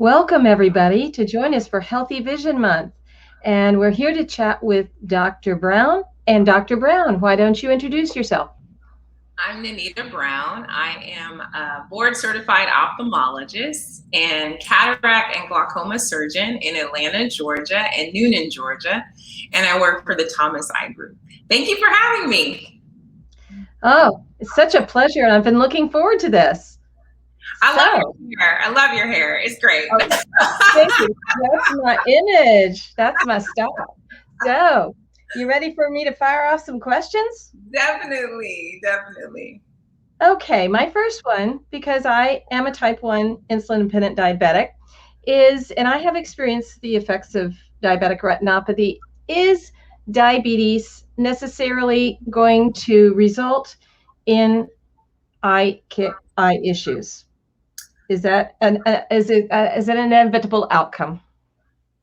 Welcome, everybody, to join us for Healthy Vision Month. And we're here to chat with Dr. Brown. And Dr. Brown, why don't you introduce yourself? I'm Ninita Brown. I am a board certified ophthalmologist and cataract and glaucoma surgeon in Atlanta, Georgia and Noonan, Georgia. And I work for the Thomas Eye Group. Thank you for having me. Oh, it's such a pleasure. And I've been looking forward to this. I love your hair. I love your hair. It's great. Thank you. That's my image. That's my style. So, you ready for me to fire off some questions? Definitely. Okay, my first one, because I am a type 1 insulin-dependent diabetic, and I have experienced the effects of diabetic retinopathy. Is diabetes necessarily going to result in eye issues? Is that is it an inevitable outcome?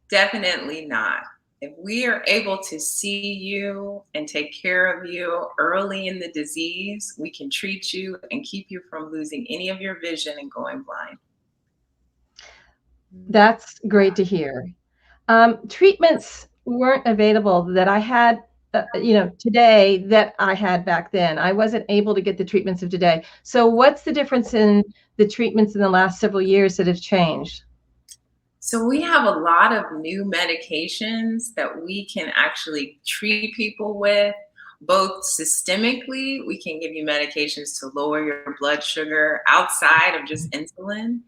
Definitely not. If we are able to see you and take care of you early in the disease, we can treat you and keep you from losing any of your vision and going blind. That's great to hear. Treatments weren't available that I had, today that I had back then. I wasn't able to get the treatments of today. So what's the difference in the treatments in the last several years that have changed? So we have a lot of new medications that we can actually treat people with, both systemically. We can give you medications to lower your blood sugar outside of just insulin.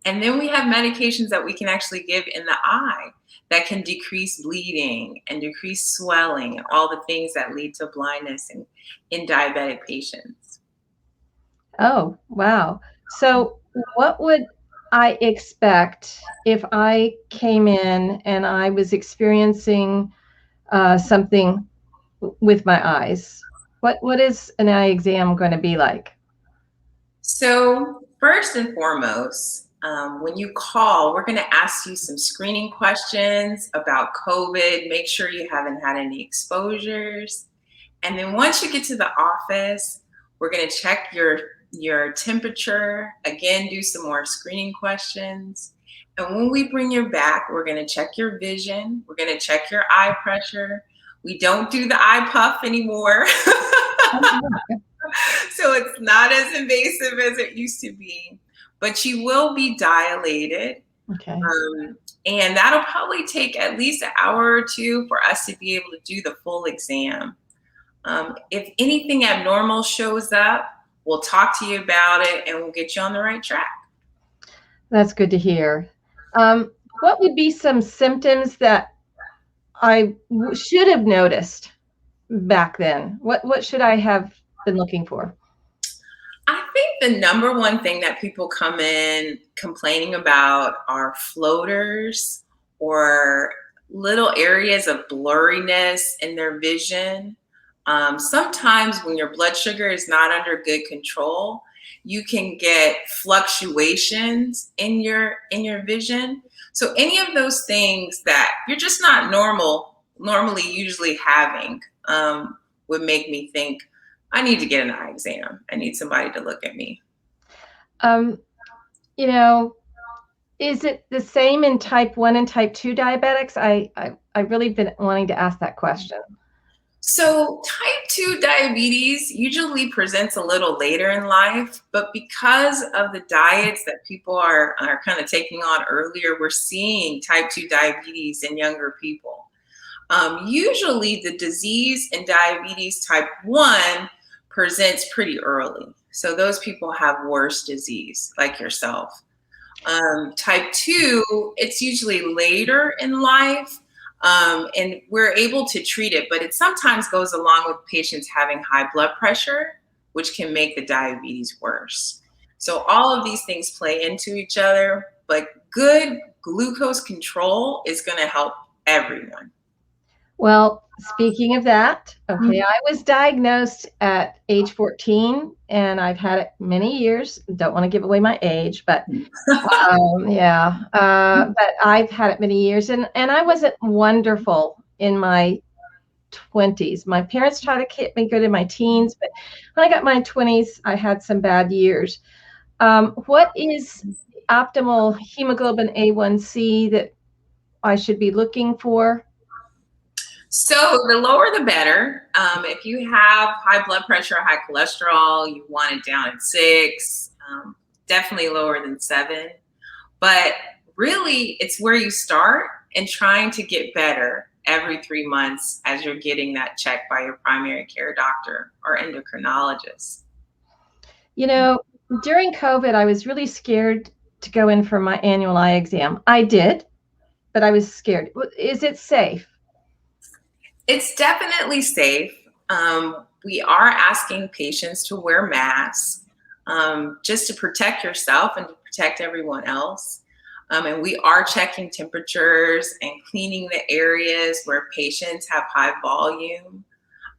And then we have medications that we can actually give in the eye that can decrease bleeding and decrease swelling, all the things that lead to blindness in diabetic patients. Oh, wow. So what would I expect if I came in and I was experiencing something with my eyes? What is an eye exam going to be like? So first and foremost, when you call, we're going to ask you some screening questions about COVID. Make sure you haven't had any exposures. And then once you get to the office, we're going to check your temperature, again, do some more screening questions. And when we bring you back, we're going to check your vision. We're going to check your eye pressure. We don't do the eye puff anymore. So it's not as invasive as it used to be, but you will be dilated. Okay. And that'll probably take at least an hour or two for us to be able to do the full exam. If anything abnormal shows up, we'll talk to you about it and we'll get you on the right track. That's good to hear. What would be some symptoms that I should have noticed back then? What should I have been looking for? I think the number one thing that people come in complaining about are floaters or little areas of blurriness in their vision. Sometimes when your blood sugar is not under good control, you can get fluctuations in your vision. So any of those things that you're just not normally usually having would make me think, I need to get an eye exam. I need somebody to look at me. Is it the same in type 1 and type 2 diabetics? I've really been wanting to ask that question. So type 2 diabetes usually presents a little later in life, but because of the diets that people are kind of taking on earlier, we're seeing type 2 diabetes in younger people. Usually the disease in diabetes type 1 presents pretty early. So those people have worse disease, like yourself. Type 2, it's usually later in life, and we're able to treat it, but it sometimes goes along with patients having high blood pressure, which can make the diabetes worse. So all of these things play into each other, but good glucose control is going to help everyone. Well, speaking of that, okay, I was diagnosed at age 14 and I've had it many years. Don't want to give away my age, but but I've had it many years and I wasn't wonderful in my 20s. My parents tried to keep me good in my teens, but when I got my 20s, I had some bad years. What is optimal hemoglobin A1C that I should be looking for? So the lower the better. If you have high blood pressure, high cholesterol, you want it down at 6, definitely lower than 7. But really, it's where you start and trying to get better every 3 months as you're getting that checked by your primary care doctor or endocrinologist. You know, during COVID, I was really scared to go in for my annual eye exam. I did, but I was scared. Is it safe? It's definitely safe. We are asking patients to wear masks just to protect yourself and to protect everyone else. And we are checking temperatures and cleaning the areas where patients have high volume.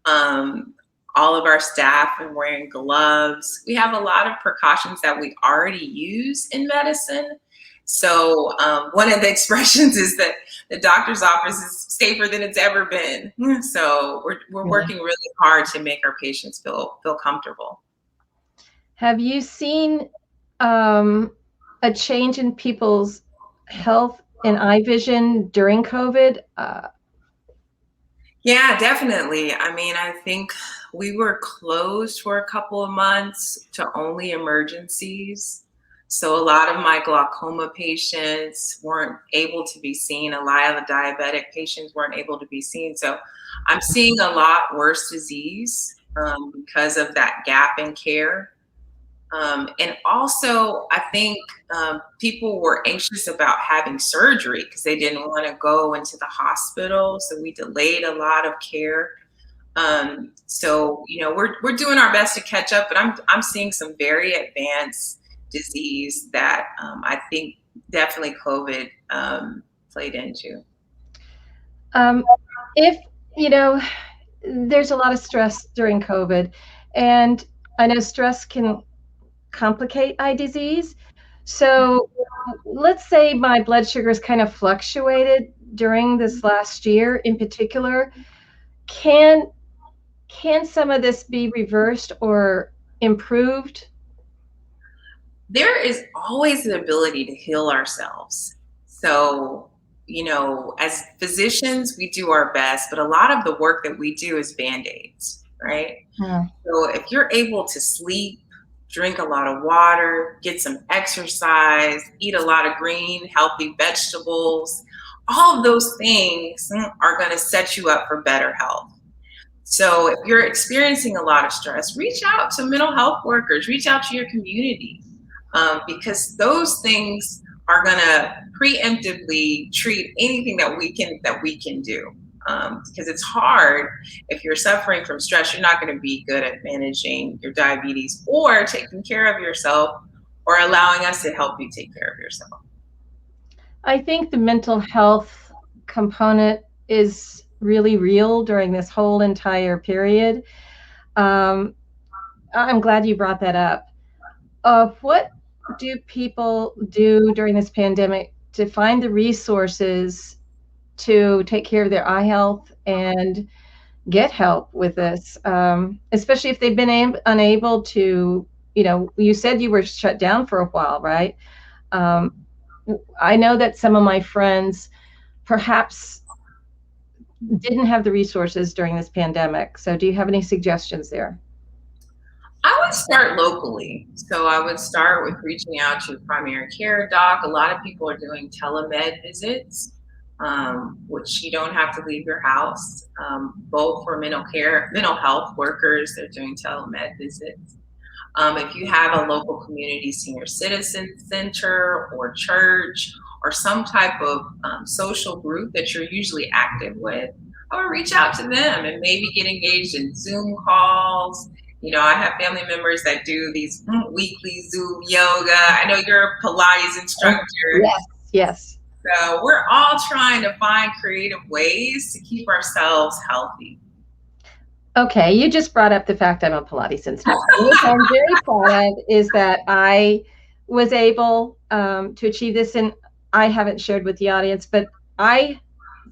Um, all of our staff are wearing gloves. We have a lot of precautions that we already use in medicine. So one of the expressions is that the doctor's office is safer than it's ever been. So we're Yeah. working really hard to make our patients feel comfortable. Have you seen a change in people's health and eye vision during COVID? Yeah, definitely. I mean, I think we were closed for a couple of months to only emergencies. So a lot of my glaucoma patients weren't able to be seen. A lot of the diabetic patients weren't able to be seen. So I'm seeing a lot worse disease because of that gap in care. And also, I think people were anxious about having surgery because they didn't want to go into the hospital. So we delayed a lot of care. So we're doing our best to catch up, but I'm seeing some very advanced disease that I think definitely COVID played into. If you know, there's a lot of stress during COVID, and I know stress can complicate eye disease. So let's say my blood sugars kind of fluctuated during this last year in particular. Can can some of this be reversed or improved? There is always the ability to heal ourselves. So, as physicians, we do our best, but a lot of the work that we do is band aids, right? Hmm. So, if you're able to sleep, drink a lot of water, get some exercise, eat a lot of green, healthy vegetables, all of those things are going to set you up for better health. So, if you're experiencing a lot of stress, reach out to mental health workers, reach out to your community because those things are going to preemptively treat anything that we can do. Because it's hard if you're suffering from stress, you're not going to be good at managing your diabetes or taking care of yourself or allowing us to help you take care of yourself. I think the mental health component is really real during this whole entire period. Um, I'm glad you brought that up. What do people do during this pandemic to find the resources to take care of their eye health and get help with this, especially if they've been unable to, you said you were shut down for a while, right? Um, I know that some of my friends perhaps didn't have the resources during this pandemic. So do you have any suggestions there? I would start locally. So I would start with reaching out to a primary care doc. A lot of people are doing telemed visits, which you don't have to leave your house. Both for mental health workers, they're doing telemed visits. If you have a local community senior citizen center or church or some type of social group that you're usually active with, I would reach out to them and maybe get engaged in Zoom calls. I have family members that do these weekly Zoom yoga. I know you're a Pilates instructor. Yes, yes. So we're all trying to find creative ways to keep ourselves healthy. Okay, you just brought up the fact I'm a Pilates instructor, which I'm very proud of, is that I was able to achieve this. And I haven't shared with the audience, but I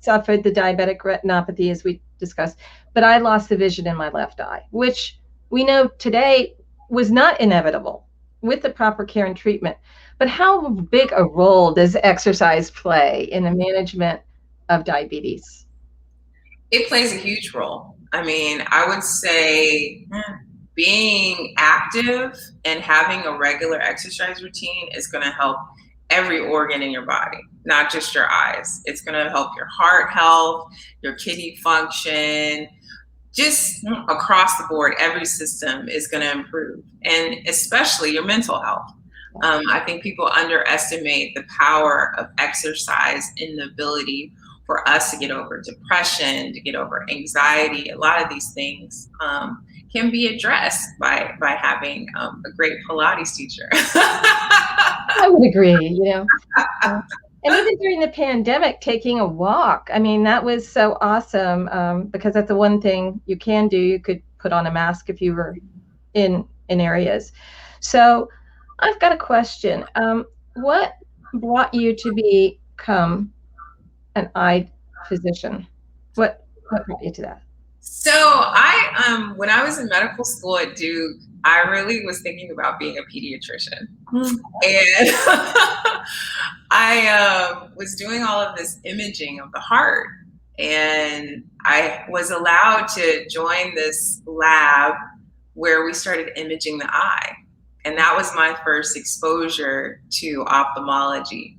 suffered the diabetic retinopathy, as we discussed, but I lost the vision in my left eye, which we know today was not inevitable. with the proper care and treatment. But how big a role does exercise play in the management of diabetes? It plays a huge role. I mean, I would say being active and having a regular exercise routine is going to help every organ in your body, not just your eyes. It's going to help your heart health, your kidney function, just across the board, every system is going to improve, and especially your mental health. I think people underestimate the power of exercise in the ability for us to get over depression, to get over anxiety. A lot of these things can be addressed by having a great Pilates teacher. I would agree, you know. And even during the pandemic, taking a walk, I mean, that was so awesome because that's the one thing you can do. You could put on a mask if you were in areas. So I've got a question. What brought you to become an eye physician? What brought you to that? So when I was in medical school at Duke, I really was thinking about being a pediatrician. And I was doing all of this imaging of the heart. And I was allowed to join this lab where we started imaging the eye. And that was my first exposure to ophthalmology.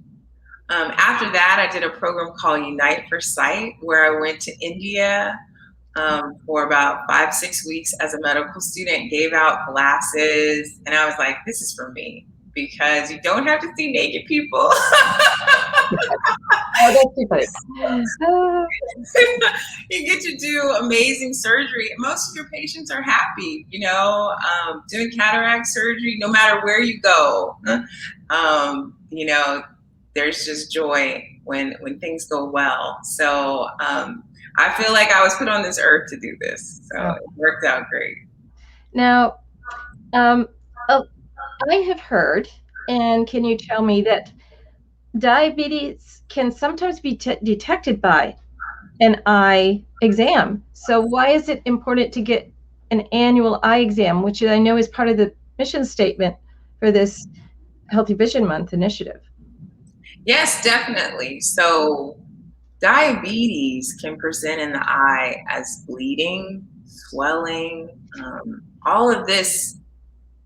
After that, I did a program called Unite for Sight, where I went to India for about 5-6 weeks as a medical student, gave out glasses, and I was like, this is for me, because you don't have to see naked people. You get to do amazing surgery. Most of your patients are happy, you know, doing cataract surgery, no matter where you go. You know, there's just joy when things go well. So I feel like I was put on this earth to do this. So it worked out great. Now, I have heard, and can you tell me that diabetes can sometimes be detected by an eye exam? So why is it important to get an annual eye exam, which I know is part of the mission statement for this Healthy Vision Month initiative? Yes, definitely. So diabetes can present in the eye as bleeding, swelling, all of this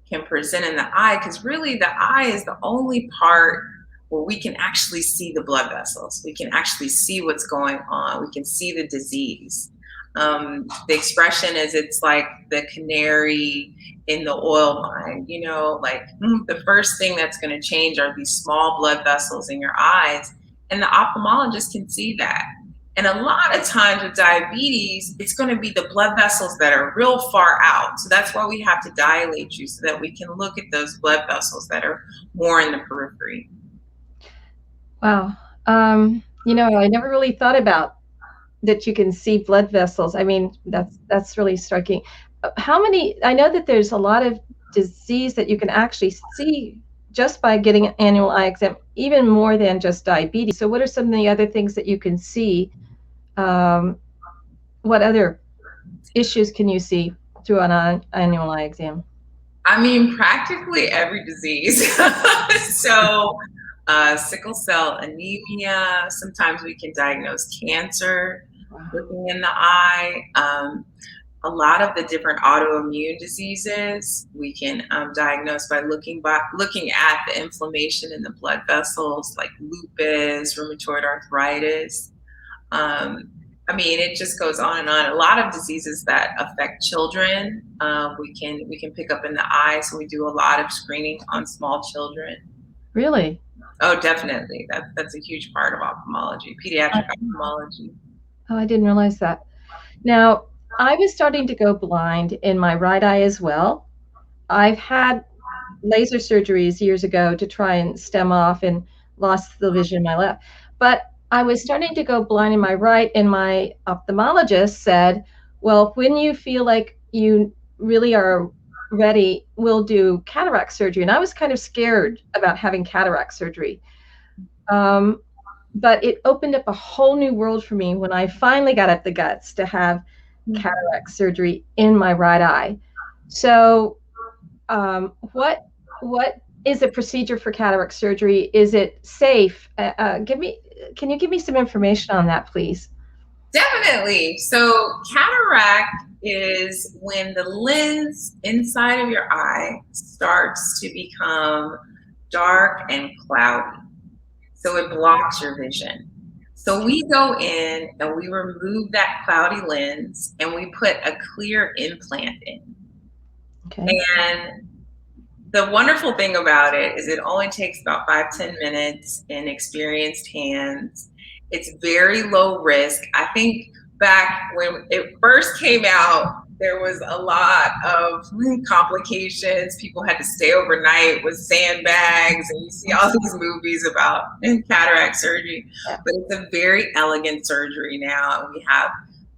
can present in the eye because really the eye is the only part where we can actually see the blood vessels. We can actually see what's going on. We can see the disease. The expression is it's like the canary in the oil mine, you know, like the first thing that's going to change are these small blood vessels in your eyes. And the ophthalmologist can see that. And a lot of times with diabetes, it's going to be the blood vessels that are real far out. So that's why we have to dilate you so that we can look at those blood vessels that are more in the periphery. Wow. You know, I never really thought about that you can see blood vessels. I mean, that's really striking. How many, I know that there's a lot of disease that you can actually see just by getting an annual eye exam, even more than just diabetes. So what are some of the other things that you can see? What other issues can you see through an annual eye exam? I mean, practically every disease. So sickle cell anemia, sometimes we can diagnose cancer looking in the eye. A lot of the different autoimmune diseases we can diagnose by looking at the inflammation in the blood vessels, like lupus, rheumatoid arthritis. I mean, it just goes on and on. A lot of diseases that affect children, we can pick up in the eye. So we do a lot of screening on small children. Really? Oh, definitely. That's a huge part of ophthalmology, pediatric ophthalmology. Oh, I didn't realize that. Now, I was starting to go blind in my right eye as well. I've had laser surgeries years ago to try and stem off and lost the vision in my left. But I was starting to go blind in my right, and my ophthalmologist said, well, when you feel like you really are ready, we'll do cataract surgery. And I was kind of scared about having cataract surgery. But it opened up a whole new world for me when I finally got up the guts to have cataract surgery in my right eye. So what what is a procedure for cataract surgery? Is it safe? Can you give me some information on that, please? Definitely. So cataract is when the lens inside of your eye starts to become dark and cloudy. So it blocks your vision. So we go in and we remove that cloudy lens and we put a clear implant in. Okay. And the wonderful thing about it is it only takes about 5-10 minutes in experienced hands. It's very low risk. I think back when it first came out, there was a lot of complications. People had to stay overnight with sandbags, and you see all these movies about cataract surgery. Yeah. But it's a very elegant surgery now, and we have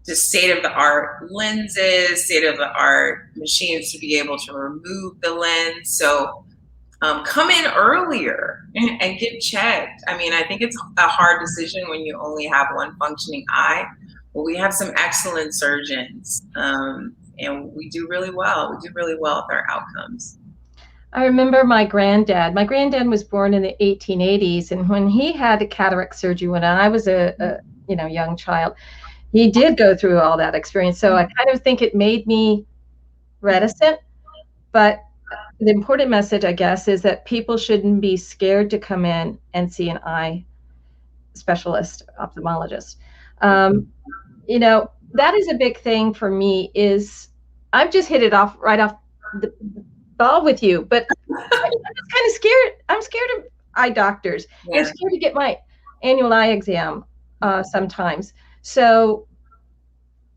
just state of the art lenses, state of the art machines to be able to remove the lens. So come in earlier and get checked. I mean, I think it's a hard decision when you only have one functioning eye. But we have some excellent surgeons, and we do really well. We do really well with our outcomes. I remember my granddad. My granddad was born in the 1880s, and when he had a cataract surgery when I was a young child, he did go through all that experience. So I kind of think it made me reticent. But the important message, I guess, is that people shouldn't be scared to come in and see an eye specialist, ophthalmologist. Um, that is a big thing for me. Is I've just hit it off right off the ball with you, but I'm just kind of scared. I'm scared of eye doctors. Yeah. I'm scared to get my annual eye exam sometimes. So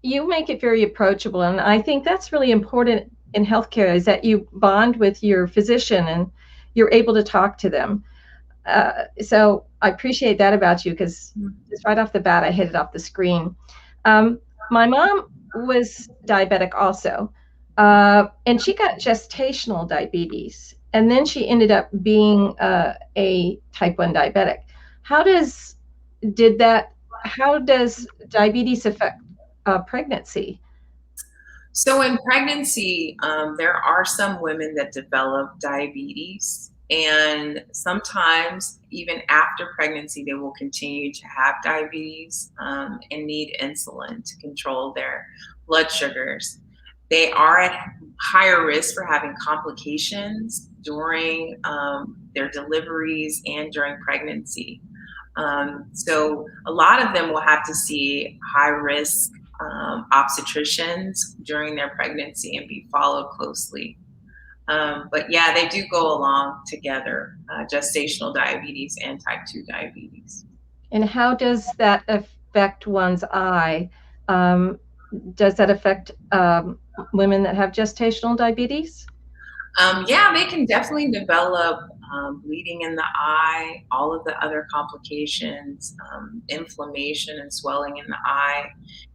you make it very approachable, and I think that's really important in healthcare, is that you bond with your physician and you're able to talk to them. So I appreciate that about you, because just right off the bat, I hit it off the screen. My mom was diabetic also, and she got gestational diabetes, and then she ended up being a type 1 diabetic. How does diabetes affect pregnancy? So in pregnancy, there are some women that develop diabetes, and sometimes even after pregnancy, they will continue to have diabetes and need insulin to control their blood sugars. They are at higher risk for having complications during their deliveries and during pregnancy. So a lot of them will have to see high risk obstetricians during their pregnancy and be followed closely. But yeah, they do go along together, gestational diabetes and type 2 diabetes. And how does that affect one's eye? Does that affect women that have gestational diabetes? Yeah, they can definitely develop bleeding in the eye, all of the other complications, inflammation and swelling in the eye.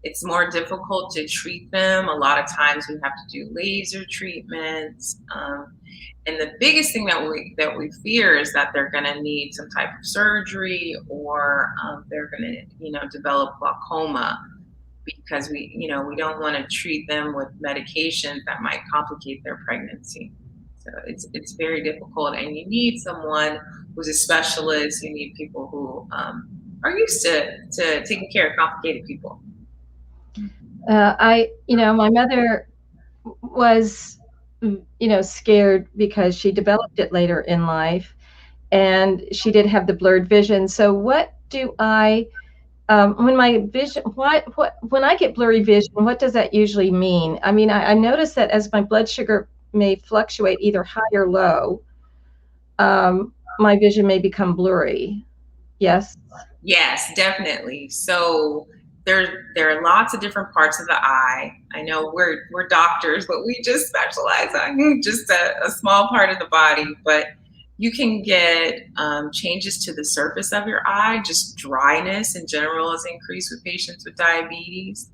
It's more difficult to treat them. A lot of times we have to do laser treatments. And the biggest thing that we fear is that they're going to need some type of surgery, or they're going to develop glaucoma, because we don't want to treat them with medications that might complicate their pregnancy. So it's very difficult, and you need someone who's a specialist. You need people who are used to taking care of complicated people. My mother was, scared because she developed it later in life, and she did have the blurred vision. So what do I, when my vision, when I get blurry vision, what does that usually mean? I mean, I noticed that as my blood sugar may fluctuate either high or low, my vision may become blurry. Yes. Yes, definitely. So there are lots of different parts of the eye. I know we're doctors, but we just specialize on just a small part of the body. But you can get changes to the surface of your eye. Just dryness in general is increased with patients with diabetes.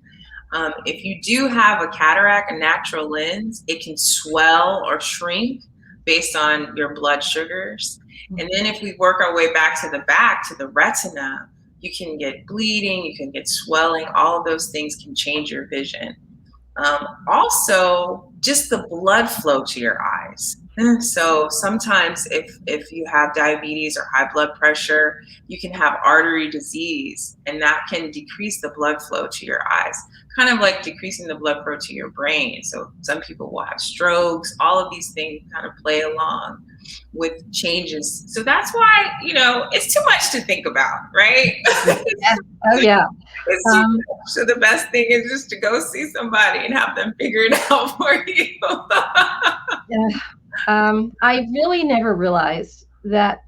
If you do have a cataract, a natural lens, it can swell or shrink based on your blood sugars. And then if we work our way back to the retina, you can get bleeding, you can get swelling. All of those things can change your vision. Also, just the blood flow to your eyes. So sometimes if you have diabetes or high blood pressure, you can have artery disease, and that can decrease the blood flow to your eyes, kind of like decreasing the blood flow to your brain. So some people will have strokes. All of these things kind of play along with changes. So that's why, it's too much to think about, right? Yeah. Oh yeah. It's too Um, much. So the best thing is just to go see somebody and have them figure it out for you. yeah. I really never realized that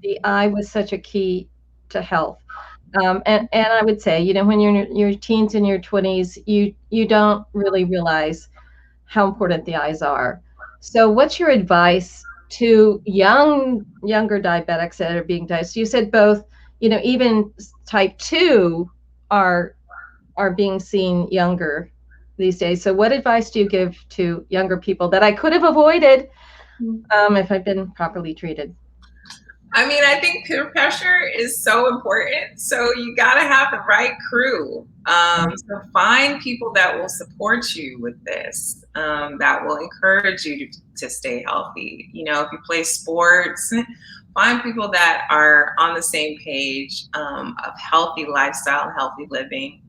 the eye was such a key to health. And I would say, when you're in your teens and your 20s, you don't really realize how important the eyes are. So, what's your advice to younger diabetics that are being diagnosed? You said both, even type 2 are being seen younger these days. So, what advice do you give to younger people that I could have avoided if I'd been properly treated? I mean, I think peer pressure is so important. So you got to have the right crew. So find people that will support you with this, that will encourage you to stay healthy. If you play sports, find people that are on the same page of healthy lifestyle and healthy living.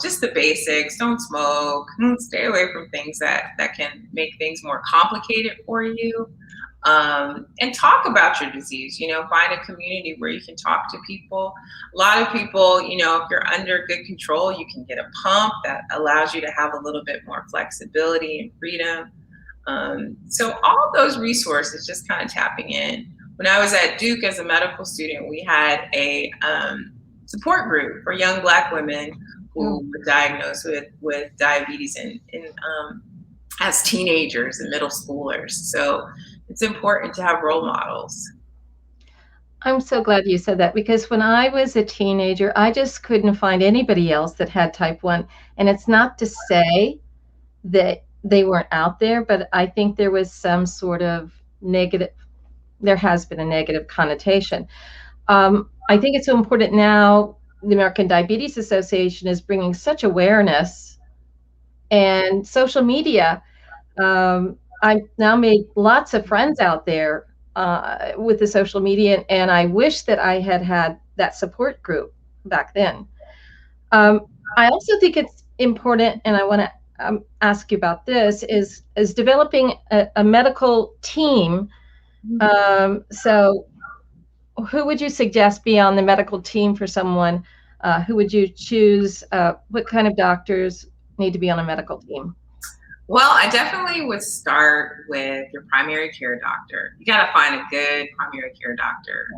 Just the basics. Don't smoke. Stay away from things that can make things more complicated for you, and talk about your disease. Find a community where you can talk to people. A lot of people, if you're under good control, you can get a pump that allows you to have a little bit more flexibility and freedom. So all of those resources, just kind of tapping in. When I was at Duke as a medical student, we had a support group for young Black women who were diagnosed with diabetes as teenagers and middle schoolers. So it's important to have role models. I'm so glad you said that because when I was a teenager, I just couldn't find anybody else that had type 1. And it's not to say that they weren't out there, but I think there was some sort of negative, there has been a negative connotation. I think it's so important now. The American Diabetes Association is bringing such awareness and social media. I've now made lots of friends out there with the social media, and I wish that I had had that support group back then. I also think it's important, and I want to ask you about this, is developing a medical team. So who would you suggest be on the medical team for someone? Who would you choose? What kind of doctors need to be on a medical team? Well, I definitely would start with your primary care doctor. You got to find a good primary care doctor.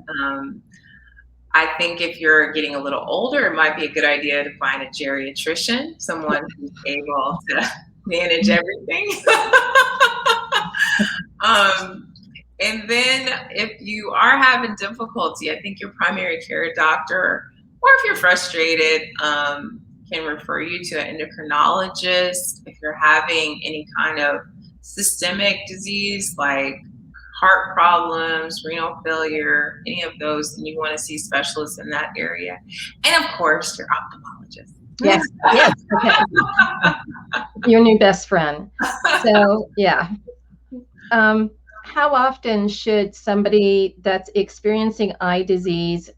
I think if you're getting a little older, it might be a good idea to find a geriatrician, someone who's able to manage everything. And then if you are having difficulty, I think your primary care doctor, or if you're frustrated, can refer you to an endocrinologist. If you're having any kind of systemic disease like heart problems, renal failure, any of those, and you want to see specialists in that area. And of course, your ophthalmologist. Yes, yes, okay. Your new best friend. So, yeah. How often should somebody that's experiencing eye disease,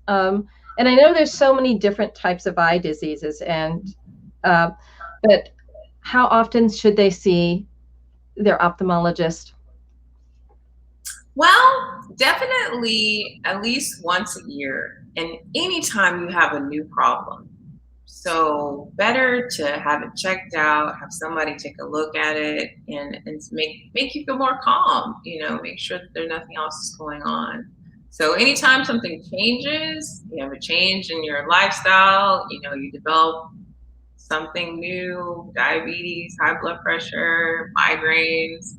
and I know there's so many different types of eye diseases, but how often should they see their ophthalmologist? Well, definitely at least once a year, and anytime you have a new problem. So better to have it checked out, have somebody take a look at it, and make you feel more calm. Make sure that there's nothing else is going on. So anytime something changes, you have a change in your lifestyle, you develop something new, diabetes, high blood pressure, migraines,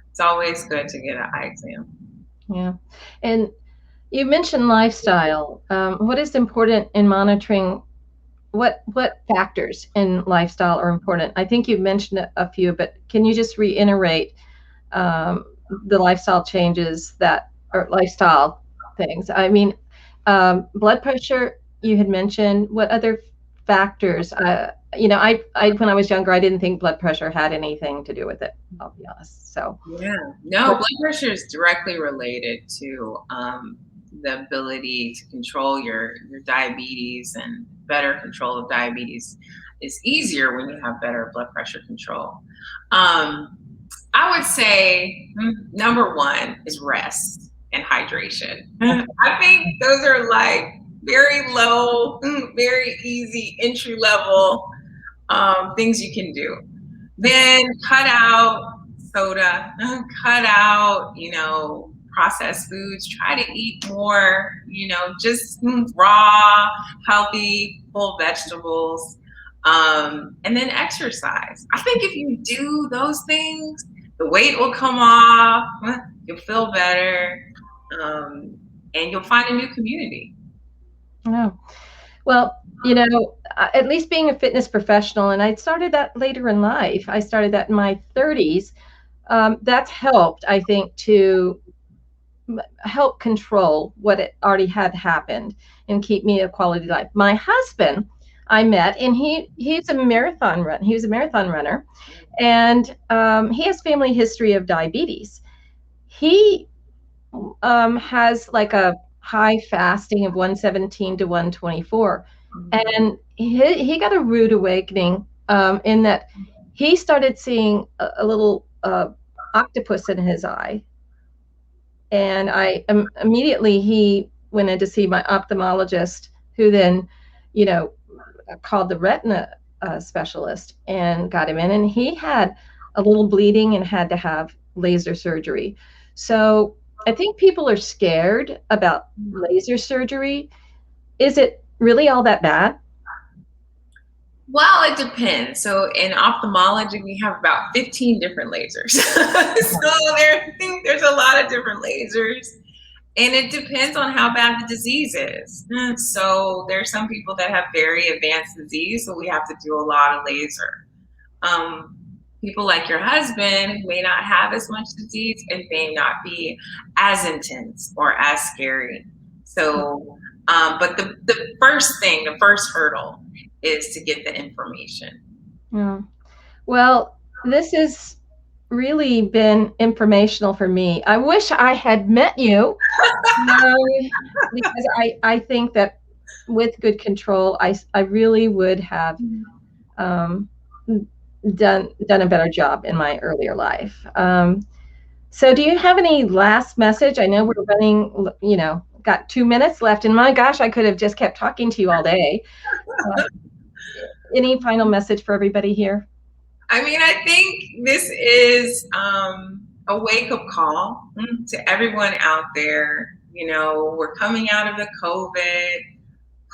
it's always good to get an eye exam. Yeah. And you mentioned lifestyle. What is important in monitoring? What factors in lifestyle are important? I think you've mentioned a few, but can you just reiterate the lifestyle changes or lifestyle things? I mean, blood pressure, you had mentioned. What other factors? when I was younger, I didn't think blood pressure had anything to do with it. I'll be honest. So Yeah, no, blood pressure is directly related to the ability to control your diabetes, and better control of diabetes is easier when you have better blood pressure control. Um, I would say number one is rest and hydration. I think those are like very low, very easy entry level things you can do. Then cut out soda, cut out, processed foods. Try to eat more, just raw, healthy, full vegetables. And then exercise. I think if you do those things, the weight will come off, you'll feel better, and you'll find a new community. Oh, well, at least being a fitness professional, and I started that later in life. I started that in my 30s. That's helped, I think, to help control what it already had happened and keep me a quality life. My husband, I met, and he's a marathon run. He was a marathon runner, and he has family history of diabetes. He has like a high fasting of 117 to 124, and he got a rude awakening in that he started seeing a little octopus in his eye, and immediately he went in to see my ophthalmologist, who then, called the retina specialist and got him in, and he had a little bleeding and had to have laser surgery. So I think people are scared about laser surgery. Is it really all that bad? Well, it depends. So in ophthalmology, we have about 15 different lasers. So there's a lot of different lasers. And it depends on how bad the disease is. So there's some people that have very advanced disease, so we have to do a lot of laser. People like your husband may not have as much disease and may not be as intense or as scary. So, but the first hurdle is to get the information. Yeah. Well, this has really been informational for me. I wish I had met you, because I think that with good control, I really would have um, done a better job in my earlier life. So do you have any last message? I know we're running, got 2 minutes left, and my gosh, I could have just kept talking to you all day. Any final message for everybody here? I mean, I think this is a wake-up call to everyone out there. We're coming out of the COVID.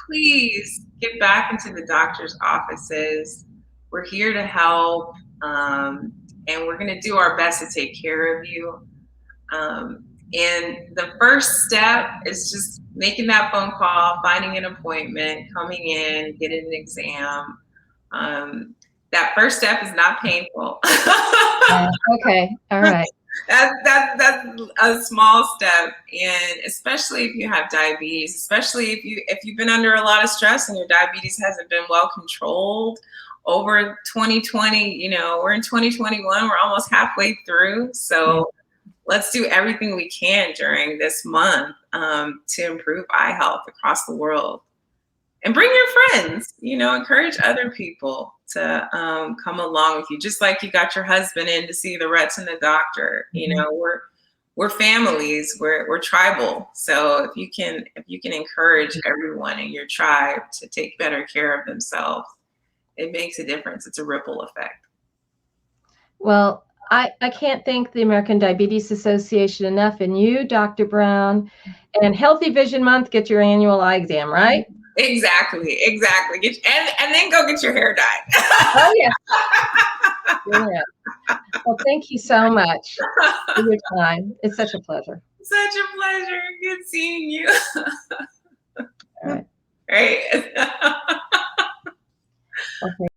Please get back into the doctor's offices. We're here to help, and we're going to do our best to take care of you. And the first step is just making that phone call, finding an appointment, coming in, getting an exam. That first step is not painful. Okay, all right. That's a small step, and especially if you have diabetes, especially if you've been under a lot of stress and your diabetes hasn't been well controlled over 2020. We're in 2021. We're almost halfway through, so let's do everything we can during this month to improve eye health across the world. And bring your friends, encourage other people to come along with you, just like you got your husband in to see the retina doctor. We're families, we're tribal. So if you can encourage everyone in your tribe to take better care of themselves, it makes a difference. It's a ripple effect. Well, I can't thank the American Diabetes Association enough, and you, Dr. Brown, and Healthy Vision Month, get your annual eye exam, right? Exactly. And then go get your hair dyed. Oh, yeah. Yeah. Well, thank you so much for your time. It's such a pleasure. Such a pleasure. Good seeing you. All right. Right. Okay.